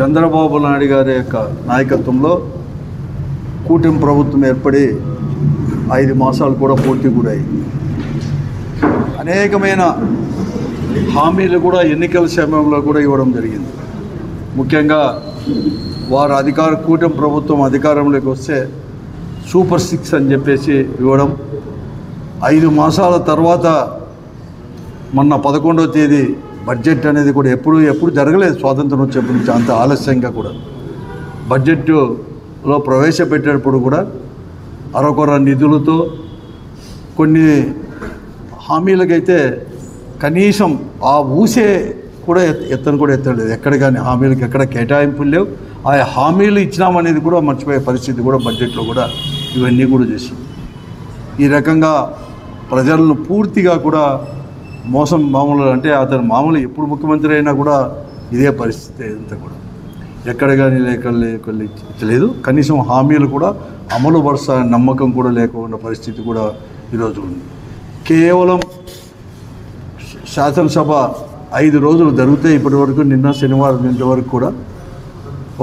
చంద్రబాబు నాయుడు గారి యొక్క నాయకత్వంలో కూటమి ప్రభుత్వం ఏర్పడి 5 మాసాలు కూడా పూర్తి కూడా అయ్యింది. అనేకమైన హామీలు కూడా ఎన్నికల సమయంలో కూడా ఇవ్వడం జరిగింది. ముఖ్యంగా వారు కూటమి ప్రభుత్వం అధికారంలోకి వస్తే సూపర్ 6 అని చెప్పేసి ఇవ్వడం, 5 మాసాల తర్వాత మొన్న 11వ తేదీ బడ్జెట్ అనేది కూడా ఎప్పుడు జరగలేదు. స్వాతంత్రం వచ్చేప్పటి నుంచి అంత ఆలస్యంగా కూడా బడ్జెట్లో ప్రవేశపెట్టేటప్పుడు కూడా అరకొర నిధులతో కొన్ని హామీలకైతే కనీసం ఆ ఊసే కూడా ఎత్తలేదు. ఎక్కడ కానీ హామీలకు ఎక్కడ కేటాయింపులు లేవు. ఆ హామీలు ఇచ్చినామనేది కూడా మర్చిపోయే పరిస్థితి కూడా బడ్జెట్లో కూడా ఇవన్నీ కూడా చేసాం. ఈ రకంగా ప్రజలను పూర్తిగా కూడా మోసం మామూలు అంటే అతను మామూలు ఎప్పుడు ముఖ్యమంత్రి అయినా కూడా ఇదే పరిస్థితి అంతా కూడా ఎక్కడ కానీ లేదు. కనీసం హామీలు కూడా అమలు పరుస్తా నమ్మకం కూడా లేకుండా పరిస్థితి కూడా ఈరోజు ఉంది. కేవలం శాసనసభ 5 రోజులు జరుగుతాయి ఇప్పటి వరకు. నిన్న శనివారం ఇంతవరకు కూడా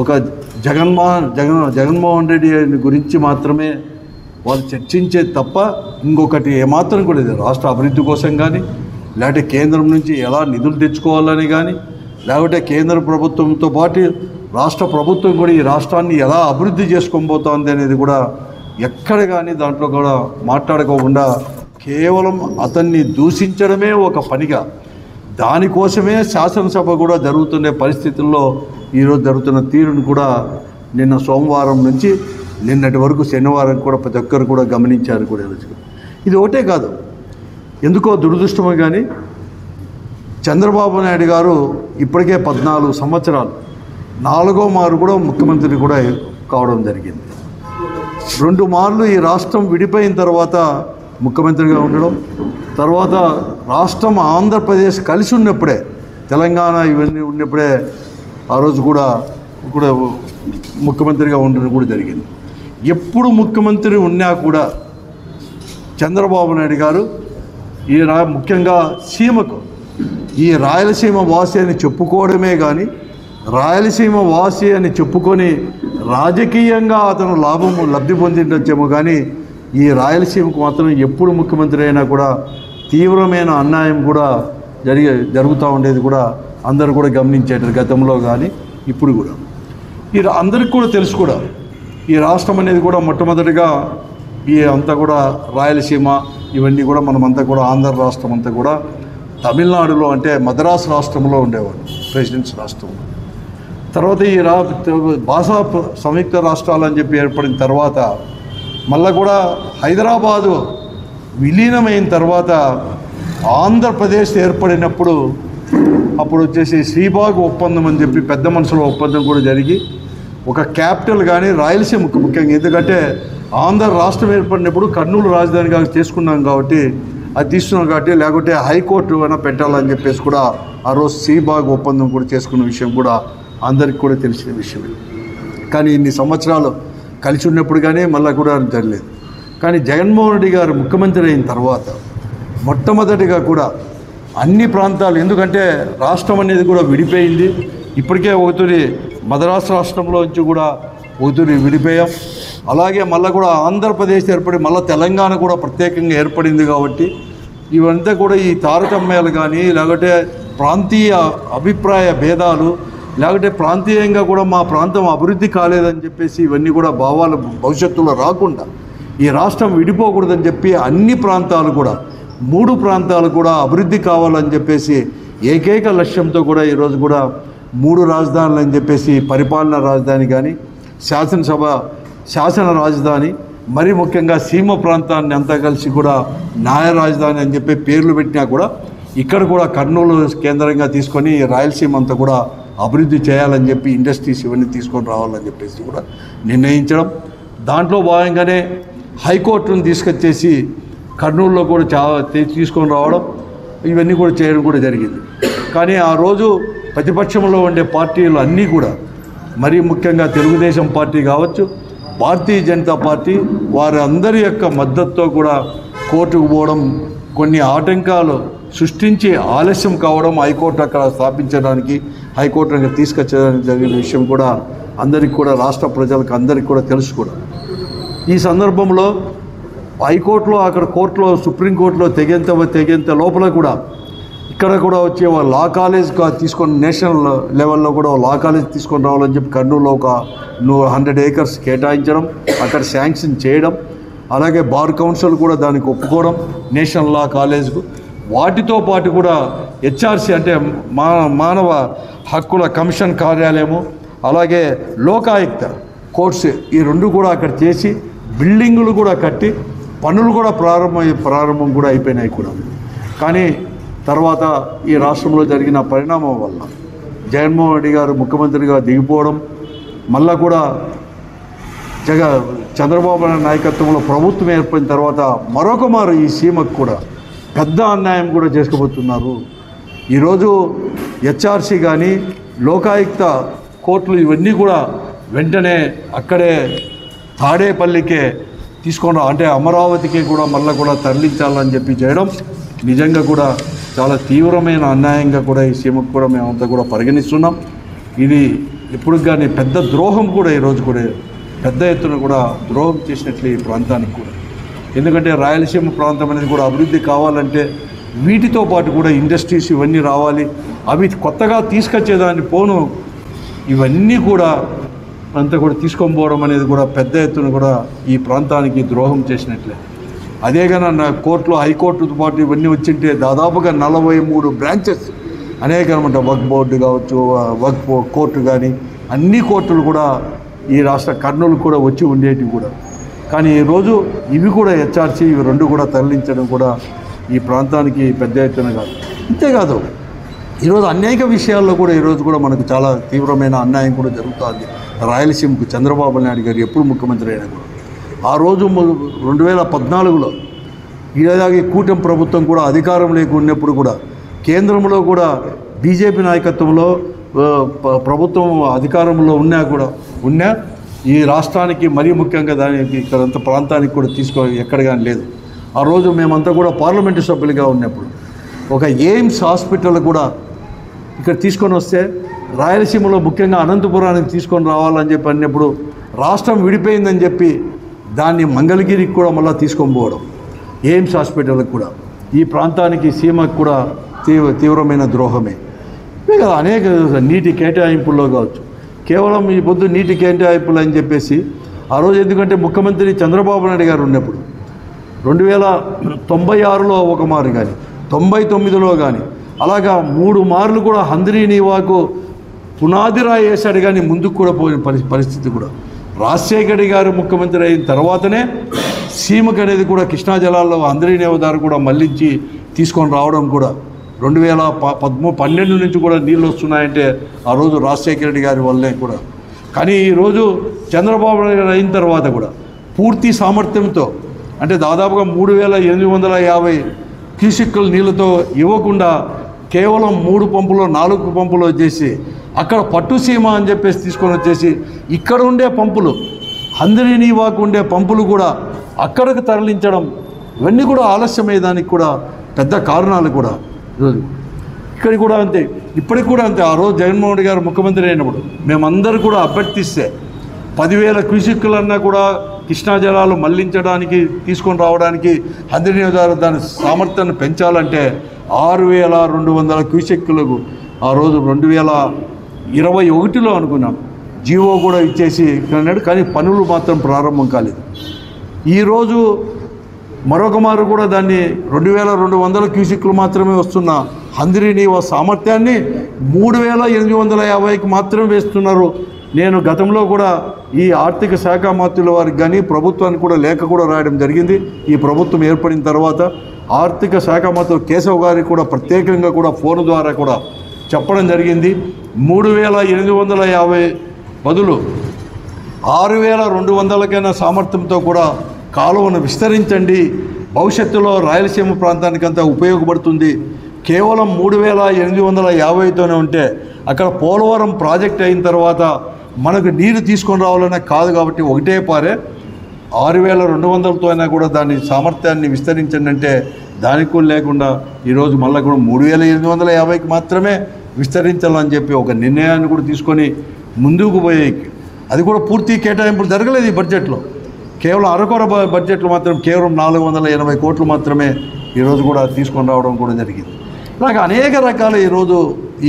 ఒక జగన్మోహన్ రెడ్డి గురించి మాత్రమే వాళ్ళు చర్చించేది తప్ప ఇంకొకటి ఏమాత్రం కూడా లేదు. రాష్ట్ర అభివృద్ధి కోసం కానీ, లేకపోతే కేంద్రం నుంచి ఎలా నిధులు తెచ్చుకోవాలని కానీ, లేకపోతే కేంద్ర ప్రభుత్వంతో పాటు రాష్ట్ర ప్రభుత్వం కూడా ఈ రాష్ట్రాన్ని ఎలా అభివృద్ధి చేసుకొని పోతుంది అనేది కూడా ఎక్కడ కానీ దాంట్లో కూడా మాట్లాడుకోకుండా కేవలం అతన్ని దూషించడమే ఒక పనిగా, దానికోసమే శాసనసభ కూడా జరుగుతున్న పరిస్థితుల్లో ఈరోజు జరుగుతున్న తీరును కూడా నిన్న సోమవారం నుంచి నిన్నటి వరకు శనివారం కూడా ప్రతి ఒక్కరు కూడా గమనించారు కూడా. ఇది ఒకటే కాదు, ఎందుకో దురదృష్టమే కానీ చంద్రబాబు నాయుడు గారు ఇప్పటికే 14 సంవత్సరాలు 4వ మారు కూడా ముఖ్యమంత్రి కూడా కావడం జరిగింది. 2 మార్లు ఈ రాష్ట్రం విడిపోయిన తర్వాత ముఖ్యమంత్రిగా ఉండడం, తర్వాత రాష్ట్రం ఆంధ్రప్రదేశ్ కలిసి ఉన్నప్పుడే, తెలంగాణ ఇవన్నీ ఉన్నప్పుడే ఆ రోజు కూడా ముఖ్యమంత్రిగా ఉండడం కూడా జరిగింది. ఎప్పుడు ముఖ్యమంత్రి ఉన్నా కూడా చంద్రబాబు నాయుడు గారు ముఖ్యంగా సీమకు ఈ రాయలసీమ వాసి అని చెప్పుకోవడమే కానీ, రాయలసీమ వాసి అని చెప్పుకొని రాజకీయంగా అతను లబ్ధి పొందిండొచ్చేమో కానీ ఈ రాయలసీమకు మాత్రం ఎప్పుడు ముఖ్యమంత్రి అయినా కూడా తీవ్రమైన అన్యాయం కూడా జరుగుతూ ఉండేది కూడా అందరూ కూడా గమనించేటారు. గతంలో కానీ ఇప్పుడు కూడా అందరికీ కూడా తెలుసు కూడా ఈ రాష్ట్రం అనేది కూడా మొట్టమొదటిగా ఈ అంతా కూడా రాయలసీమ ఇవన్నీ కూడా మనమంతా కూడా ఆంధ్ర రాష్ట్రం అంతా కూడా తమిళనాడులో అంటే మద్రాసు రాష్ట్రంలో ఉండేవాడు, ప్రెసిడెంట్స్ రాష్ట్రంలో. తర్వాత ఈ భాషా సంయుక్త రాష్ట్రాలు అని చెప్పి ఏర్పడిన తర్వాత మళ్ళీ కూడా హైదరాబాదు విలీనమైన తర్వాత ఆంధ్రప్రదేశ్ ఏర్పడినప్పుడు అప్పుడు వచ్చేసి శ్రీబాగ్ ఒప్పందం అని చెప్పి పెద్ద మనుషుల ఒప్పందం కూడా జరిగి ఒక క్యాపిటల్ కానీ రాయలసీమకు ముఖ్యంగా, ఎందుకంటే ఆంధ్ర రాష్ట్రం ఏర్పడినప్పుడు కర్నూలు రాజధానిగా చేసుకున్నాం కాబట్టి అది తీసుకున్నాం కాబట్టి, లేకపోతే హైకోర్టు అయినా పెట్టాలని చెప్పేసి కూడా ఆ రోజు శ్రీబాగ్ ఒప్పందం కూడా చేసుకున్న విషయం కూడా అందరికీ కూడా తెలిసిన విషయమే. కానీ ఇన్ని సంవత్సరాలు కలిసి ఉన్నప్పుడు కానీ మళ్ళీ కూడా జరగలేదు. కానీ జగన్మోహన్ రెడ్డి గారు ముఖ్యమంత్రి అయిన తర్వాత మొట్టమొదటిగా కూడా అన్ని ప్రాంతాలు, ఎందుకంటే రాష్ట్రం అనేది కూడా విడిపోయింది. ఇప్పటికే ఒకతూరి మద్రాసు రాష్ట్రంలో నుంచి కూడా ఒకతూరి విడిపోయాం. అలాగే మళ్ళీ కూడా ఆంధ్రప్రదేశ్ ఏర్పడి మళ్ళీ తెలంగాణ కూడా ప్రత్యేకంగా ఏర్పడింది కాబట్టి ఇవంతా కూడా ఈ తారతమ్యాలు కానీ, లేకపోతే ప్రాంతీయ అభిప్రాయ భేదాలు, లేకపోతే ప్రాంతీయంగా కూడా మా ప్రాంతం అభివృద్ధి కాలేదని చెప్పేసి ఇవన్నీ కూడా భావాలు భవిష్యత్తులో రాకుండా ఈ రాష్ట్రం విడిపోకూడదని చెప్పి అన్ని ప్రాంతాలు కూడా 3 ప్రాంతాలు కూడా అభివృద్ధి కావాలని చెప్పేసి ఏకైక లక్ష్యంతో కూడా ఈరోజు కూడా 3 రాజధానులు అని చెప్పేసి పరిపాలనా రాజధాని కానీ, శాసన రాజధాని, మరి ముఖ్యంగా సీమ ప్రాంతాన్ని అంతా కలిసి కూడా న్యాయ రాజధాని అని చెప్పి పేర్లు పెట్టినా కూడా ఇక్కడ కూడా కర్నూలు కేంద్రంగా తీసుకొని రాయలసీమ అంతా కూడా అభివృద్ధి చేయాలని చెప్పి ఇండస్ట్రీస్ ఇవన్నీ తీసుకొని రావాలని చెప్పేసి కూడా నిర్ణయించడం, దాంట్లో భాగంగానే హైకోర్టును తీసుకొచ్చేసి కర్నూలులో కూడా తీసుకొని రావడం, ఇవన్నీ కూడా చేయడం కూడా జరిగింది. కానీ ఆ రోజు ప్రతిపక్షంలో ఉండే పార్టీలు అన్నీ కూడా, మరీ ముఖ్యంగా తెలుగుదేశం పార్టీ కావచ్చు, భారతీయ జనతా పార్టీ, వారి అందరి యొక్క మద్దతుతో కూడా కోర్టుకు పోవడం, కొన్ని ఆటంకాలు సృష్టించి ఆలస్యం కావడం, హైకోర్టు అక్కడ స్థాపించడానికి హైకోర్టుకి తీసుకొచ్చేదానికి జరిగిన విషయం కూడా అందరికీ కూడా రాష్ట్ర ప్రజలకు అందరికీ కూడా తెలుసు కూడా. ఈ సందర్భంలో హైకోర్టులో అక్కడ కోర్టులో సుప్రీంకోర్టులో తెగేంత లోపల కూడా ఇక్కడ కూడా వచ్చే లా కాలేజ్ తీసుకొని నేషనల్ లెవెల్లో కూడా లా కాలేజ్ తీసుకొని రావాలని చెప్పి కర్నూలులో ఒక 100 acres కేటాయించడం, అక్కడ శాంక్షన్ చేయడం, అలాగే బార్ కౌన్సిల్ కూడా దానికి ఒప్పుకోవడం నేషనల్ లా కాలేజ్కు. వాటితో పాటు కూడా హెచ్ఆర్సీ అంటే మానవ హక్కుల కమిషన్ కార్యాలయము, అలాగే లోకాయుక్త కోర్ట్స్ ఈ రెండు కూడా అక్కడ చేసి బిల్డింగులు కూడా కట్టి పనులు కూడా ప్రారంభం కూడా అయిపోయినాయి కూడా. కానీ తర్వాత ఈ రాష్ట్రంలో జరిగిన పరిణామం వల్ల జగన్మోహన్ రెడ్డి గారు ముఖ్యమంత్రిగా దిగిపోవడం, మళ్ళా కూడా చంద్రబాబు నాయుడు నాయకత్వంలో ప్రభుత్వం ఏర్పడిన తర్వాత మరొకమారు ఈ సీమకు కూడా పెద్ద అన్యాయం కూడా చేసుకుపోతున్నారు. ఈరోజు హెచ్ఆర్సీ కానీ లోకాయుక్త కోర్టులు ఇవన్నీ కూడా వెంటనే అక్కడే తాడేపల్లికే తీసుకొని అంటే అమరావతికి కూడా మళ్ళీ కూడా తరలించాలని చెప్పి చేయడం నిజంగా కూడా చాలా తీవ్రమైన అన్యాయంగా కూడా ఈ సీమకు కూడా మేమంతా కూడా పరిగణిస్తున్నాం. ఇది ఇప్పుడు కానీ పెద్ద ద్రోహం కూడా ఈరోజు కూడా పెద్ద ఎత్తున కూడా ద్రోహం చేసినట్లు ఈ ప్రాంతానికి కూడా. ఎందుకంటే రాయలసీమ ప్రాంతం అనేది కూడా అభివృద్ధి కావాలంటే వీటితో పాటు కూడా ఇండస్ట్రీస్ ఇవన్నీ రావాలి. అవి కొత్తగా తీసుకొచ్చేదాన్ని పోను ఇవన్నీ కూడా అంతా కూడా తీసుకొని పోవడం అనేది కూడా పెద్ద ఎత్తున కూడా ఈ ప్రాంతానికి ద్రోహం చేసినట్లే. అదే కానీ నా కోర్టులో హైకోర్టుతో పాటు ఇవన్నీ వచ్చింటే దాదాపుగా 43 బ్రాంచెస్ అనేక అనమాట. వక్ఫ్ బోర్డు కావచ్చు, వక్ఫ్ కోర్టు కానీ అన్ని కోర్టులు కూడా ఈ రాష్ట్ర కర్నూలు కూడా వచ్చి ఉండేటివి కూడా. కానీ ఈరోజు ఇవి కూడా హెచ్ఆర్సీ ఇవి రెండు కూడా తరలించడం కూడా ఈ ప్రాంతానికి పెద్ద ఎత్తున కాదు. అంతేకాదు ఈరోజు అనేక విషయాల్లో కూడా ఈరోజు కూడా మనకు చాలా తీవ్రమైన అన్యాయం కూడా జరుగుతుంది రాయలసీమకు. చంద్రబాబు నాయుడు గారు ఎప్పుడు ముఖ్యమంత్రి అయినా కూడా ఆ రోజు 2014లో ఇలాగే కూటమి ప్రభుత్వం కూడా అధికారం లేకున్నప్పుడు కూడా కేంద్రంలో కూడా బీజేపీ నాయకత్వంలో ప్రభుత్వం అధికారంలో ఉన్నా ఈ రాష్ట్రానికి మరీ ముఖ్యంగా దానికి ఇక్కడంత ప్రాంతానికి కూడా ఎక్కడ కానీ లేదు. ఆ రోజు మేమంతా కూడా పార్లమెంటు సభ్యులుగా ఉన్నప్పుడు ఒక ఎయిమ్స్ హాస్పిటల్ కూడా ఇక్కడ తీసుకొని వస్తే రాయలసీమలో ముఖ్యంగా అనంతపురానికి తీసుకొని రావాలని చెప్పి అన్నప్పుడు రాష్ట్రం విడిపోయిందని చెప్పి దాన్ని మంగళగిరికి కూడా మళ్ళీ తీసుకొని పోవడం ఎయిమ్స్ హాస్పిటల్కి కూడా ఈ ప్రాంతానికి సీమకు కూడా తీవ్రమైన ద్రోహమే. కదా అనేక నీటి కేటాయింపుల్లో కావచ్చు, కేవలం ఈ పొద్దు నీటి కేటాయింపులు అని చెప్పేసి ఆ రోజు ఎందుకంటే ముఖ్యమంత్రి చంద్రబాబు నాయుడు గారు ఉన్నప్పుడు 1996లో ఒక మారు కానీ 99లో కానీ అలాగా 3 మార్లు కూడా హంద్రీ నీవాకు పునాది రాయి వేశాడు. కానీ ముందుకు కూడా పోయిన పరిస్థితి కూడా రాజశేఖర్ గారు ముఖ్యమంత్రి అయిన తర్వాతనే సీమకు అనేది కూడా కృష్ణా జలాల్లో హంద్రీ నీవా ద్వారా కూడా మళ్ళించి తీసుకొని రావడం కూడా 2012 నుంచి కూడా నీళ్ళు వస్తున్నాయంటే ఆ రోజు రాజశేఖర రెడ్డి గారి వల్లే కూడా. కానీ ఈరోజు చంద్రబాబు నాయుడు గారు అయిన తర్వాత కూడా పూర్తి సామర్థ్యంతో అంటే దాదాపుగా 3850 క్యూసెక్కుల నీళ్ళతో ఇవ్వకుండా కేవలం 3 పంపులు 4 పంపులు వచ్చేసి అక్కడ పట్టుసీమ అని చెప్పేసి తీసుకొని వచ్చేసి ఇక్కడ ఉండే పంపులు హంద్రీ నీవాకు ఉండే పంపులు కూడా అక్కడికి తరలించడం ఇవన్నీ కూడా ఆలస్యమయ్యేదానికి కూడా పెద్ద కారణాలు కూడా ఈరోజు ఇక్కడికి కూడా అంతే, ఇప్పటికి కూడా అంతే. ఆ రోజు జగన్మోహన్ రెడ్డి గారు ముఖ్యమంత్రి అయినప్పుడు మేమందరూ కూడా అభ్యర్థిస్తే 10,000 క్యూసెక్కులన్నా కూడా కృష్ణా జలాలు మళ్లించడానికి తీసుకొని రావడానికి హంద్రీ నీవా ద్వారా దాని సామర్థ్యాన్ని పెంచాలంటే 6,200 క్యూసెక్కులకు ఆ రోజు 2021లో అనుకున్నాం జీవో కూడా ఇచ్చేసి అన్నాడు. కానీ పనులు మాత్రం ప్రారంభం కాలేదు. ఈరోజు మరొక మారు కూడా దాన్ని 2,200 క్యూసెక్కులు మాత్రమే వస్తున్న హంద్రీ నీవా సామర్థ్యాన్ని 3,850కి మాత్రమే వేస్తున్నారు. నేను గతంలో కూడా ఈ ఆర్థిక శాఖ మంత్రుల వారికి కానీ ప్రభుత్వానికి కూడా లేఖ కూడా రాయడం జరిగింది. ఈ ప్రభుత్వం ఏర్పడిన తర్వాత ఆర్థిక శాఖ మంత్రులు కేశవ్ గారికి కూడా ప్రత్యేకంగా కూడా ఫోన్ ద్వారా కూడా చెప్పడం జరిగింది. 3,850 బదులు 6,200కైనా సామర్థ్యంతో కూడా కాలువను విస్తరించండి, భవిష్యత్తులో రాయలసీమ ప్రాంతానికంతా ఉపయోగపడుతుంది. కేవలం 3,850తోనే ఉంటే అక్కడ పోలవరం ప్రాజెక్ట్ అయిన తర్వాత మనకు నీరు తీసుకొని రావాలనే కాదు. కాబట్టి ఒకటే పారే 6,200తో అయినా కూడా దాని సామర్థ్యాన్ని విస్తరించండి అంటే దానికి కూడా లేకుండా ఈరోజు మళ్ళీ కూడా 3,850కి మాత్రమే విస్తరించాలని చెప్పి ఒక నిర్ణయాన్ని కూడా తీసుకొని ముందుకు పోయి అది కూడా పూర్తి కేటాయింపులు జరగలేదు ఈ బడ్జెట్లో. కేవలం అరకొర బడ్జెట్లో మాత్రం కేవలం 480 కోట్లు మాత్రమే ఈరోజు కూడా తీసుకొని రావడం కూడా జరిగింది. ఇలాగ అనేక రకాల ఈరోజు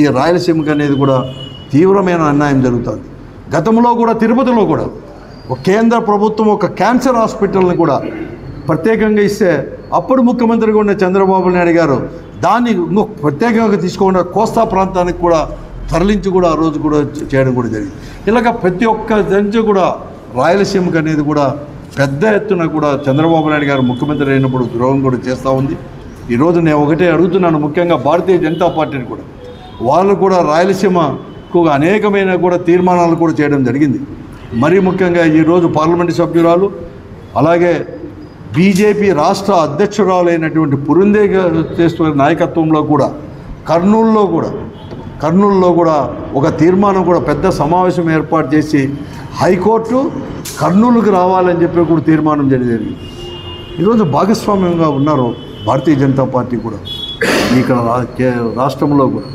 ఈ రాయలసీమకు అనేది కూడా తీవ్రమైన అన్యాయం జరుగుతుంది. గతంలో కూడా తిరుపతిలో కూడా ఒక కేంద్ర ప్రభుత్వం ఒక క్యాన్సర్ హాస్పిటల్ని కూడా ప్రత్యేకంగా ఇస్తే అప్పుడు ముఖ్యమంత్రిగా ఉన్న చంద్రబాబు నాయుడు గారు దాన్ని ఇంకొక ప్రత్యేకంగా తీసుకోకుండా కోస్తా ప్రాంతానికి కూడా తరలించి కూడా ఆ రోజు కూడా చేయడం కూడా జరిగింది. ఇలాగ ప్రతి ఒక్క నుంచి కూడా రాయలసీమకు అనేది కూడా పెద్ద ఎత్తున కూడా చంద్రబాబు నాయుడు గారు ముఖ్యమంత్రి అయినప్పుడు ద్రోహం కూడా చేస్తూ ఉంది. ఈరోజు నేను ఒకటే అడుగుతున్నాను, ముఖ్యంగా భారతీయ జనతా పార్టీని కూడా, వాళ్ళు కూడా రాయలసీమకు అనేకమైన కూడా తీర్మానాలు కూడా చేయడం జరిగింది. మరీ ముఖ్యంగా ఈరోజు పార్లమెంటు సభ్యురాలు అలాగే బీజేపీ రాష్ట్ర అధ్యక్షురాలైనటువంటి పురంధేశ్వరి నాయకత్వంలో కూడా కర్నూలులో కూడా ఒక తీర్మానం కూడా పెద్ద సమావేశం ఏర్పాటు చేసి హైకోర్టు కర్నూలుకు రావాలని చెప్పి కూడా తీర్మానం జరిగింది. ఈరోజు భాగస్వామ్యంగా ఉన్నారు భారతీయ జనతా పార్టీ కూడా ఇక్కడ రాష్ట్రంలో కూడా.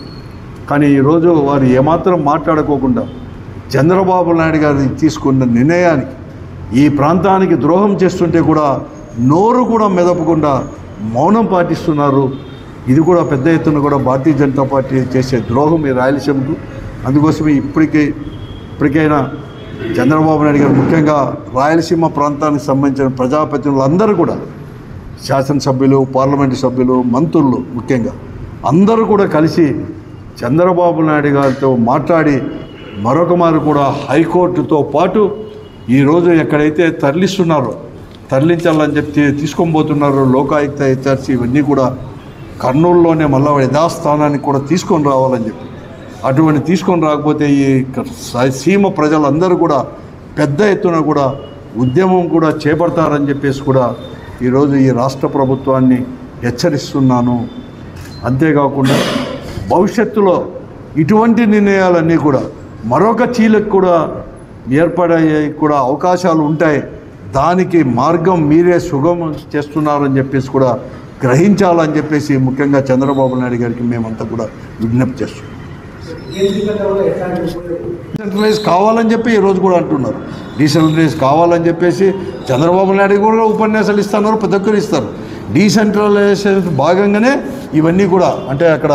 కానీ ఈరోజు వారు ఏమాత్రం మాట్లాడుకోకుండా చంద్రబాబు నాయుడు గారు తీసుకున్న నిర్ణయానికి ఈ ప్రాంతానికి ద్రోహం చేస్తుంటే కూడా నోరు కూడా మెదపకుండా మౌనం పాటిస్తున్నారు. ఇది కూడా పెద్ద ఎత్తున కూడా భారతీయ జనతా పార్టీ చేసే ద్రోహం ఈ రాయలసీమకు. అందుకోసమే ఇప్పటికైనా చంద్రబాబు నాయుడు గారు ముఖ్యంగా రాయలసీమ ప్రాంతానికి సంబంధించిన ప్రజాప్రతినిధులందరూ కూడా, శాసనసభ్యులు, పార్లమెంటు సభ్యులు, మంత్రులు ముఖ్యంగా అందరూ కూడా కలిసి చంద్రబాబు నాయుడు గారితో మాట్లాడి మరొక మారు కూడా హైకోర్టుతో పాటు ఈరోజు ఎక్కడైతే తరలించాలని చెప్పి తీసుకొని పోతున్నారు లోకాయుక్త హెచ్ఆర్సీ ఇవన్నీ కూడా కర్నూలులోనే మళ్ళీ యథాస్థానానికి కూడా తీసుకొని రావాలని చెప్పి, అటువంటి తీసుకొని రాకపోతే ఈ సీమ ప్రజలందరూ కూడా పెద్ద ఎత్తున కూడా ఉద్యమం కూడా చేపడతారని చెప్పేసి కూడా ఈరోజు ఈ రాష్ట్ర ప్రభుత్వాన్ని హెచ్చరిస్తున్నాను. అంతేకాకుండా భవిష్యత్తులో ఇటువంటి నిర్ణయాలన్నీ కూడా మరొక చీలకు కూడా ఏర్పడే కూడా అవకాశాలు ఉంటాయి. దానికి మార్గం మీరే సుగమం చేస్తున్నారని చెప్పేసి కూడా గ్రహించాలని చెప్పేసి ముఖ్యంగా చంద్రబాబు నాయుడు గారికి మేమంతా కూడా విజ్ఞప్తి చేస్తున్నాం. డీసెంట్రలైజ్ కావాలని చెప్పి ఈరోజు కూడా అంటున్నారు. డీసెంట్రలైజ్ కావాలని చెప్పేసి చంద్రబాబు నాయుడు కూడా ఉపన్యాసాలు ఇస్తున్నారు, ప్రతి ఒక్కరు ఇస్తారు. డీసెంట్రలైజేషన్ భాగంగానే ఇవన్నీ కూడా, అంటే అక్కడ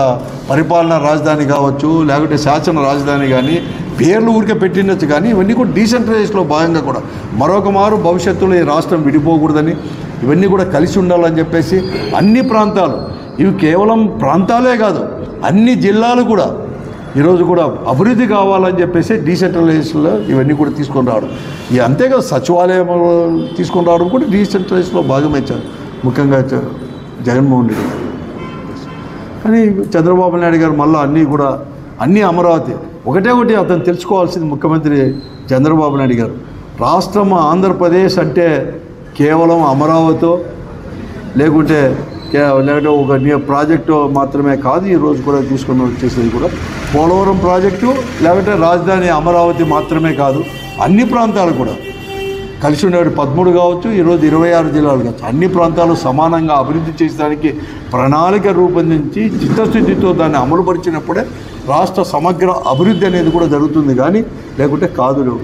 పరిపాలనా రాజధాని కావచ్చు, లేకపోతే శాసన రాజధాని కానీ పేర్లు ఊరికే పెట్టిండొచ్చు, కానీ ఇవన్నీ కూడా డీసెంట్రలైజేషన్లో భాగంగా కూడా మరొక మారు భవిష్యత్తులో ఈ రాష్ట్రం విడిపోకూడదని, ఇవన్నీ కూడా కలిసి ఉండాలని చెప్పేసి అన్ని ప్రాంతాలు, ఇవి కేవలం ప్రాంతాలే కాదు అన్ని జిల్లాలు కూడా ఈరోజు కూడా అభివృద్ధి కావాలని చెప్పేసి డీసెంట్రలైజేషన్లో ఇవన్నీ కూడా తీసుకొని రావడం, ఇక అంతేకాదు సచివాలయం తీసుకొని రావడం కూడా డీసెంట్రలైజేషన్లో భాగమైంచారు ముఖ్యంగా జగన్మోహన్ రెడ్డి గారు. కానీ చంద్రబాబు నాయుడు గారు మళ్ళీ అన్నీ అమరావతి ఒకటి అతను తెలుసుకోవాల్సింది ముఖ్యమంత్రి చంద్రబాబు నాయుడు గారు, రాష్ట్రం ఆంధ్రప్రదేశ్ అంటే కేవలం అమరావతితో లేకుంటే ఒక ప్రాజెక్టు మాత్రమే కాదు. ఈరోజు కూడా తీసుకొని వచ్చేసేది కూడా పోలవరం ప్రాజెక్టు, లేకపోతే రాజధాని అమరావతి మాత్రమే కాదు, అన్ని ప్రాంతాలు కూడా కలిసి ఉండేవాడు 13 కావచ్చు, ఈరోజు 26 జిల్లాలు కావచ్చు, అన్ని ప్రాంతాలు సమానంగా అభివృద్ధి చేసడానికి ప్రణాళిక రూపొందించి చిత్తశుద్ధితో దాన్ని అమలుపరిచినప్పుడే రాష్ట్ర సమగ్ర అభివృద్ధి అనేది కూడా జరుగుతుంది, కానీ లేకుంటే కాదు.